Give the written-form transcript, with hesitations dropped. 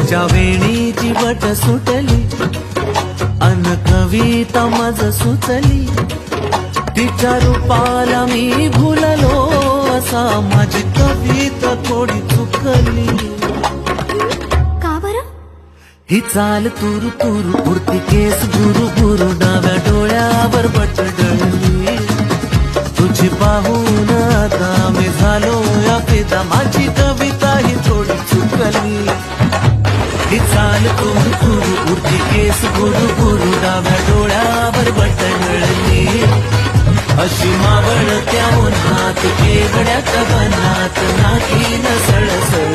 तिच्या वेणीची बट सुटली अन कविता मज सुचली तिच्या रूपाला मी भुललो असा माझी कविता थोडी चुकली का बरं ही चाल तुरु तुरु उडती केस गुरु गुरु डाव्या डोळ्यावर बट डळली तुझी पाहून आता मी झालो या फिदा माझी कविता ही थोडी चुकली ही चाल तुरु तुरु उडती केस गुरु गुरु डाव्या डोळ्यावर बट डळली अशी मावळ त्या उन्हात केवड्यात बनात नाकी न सळसळ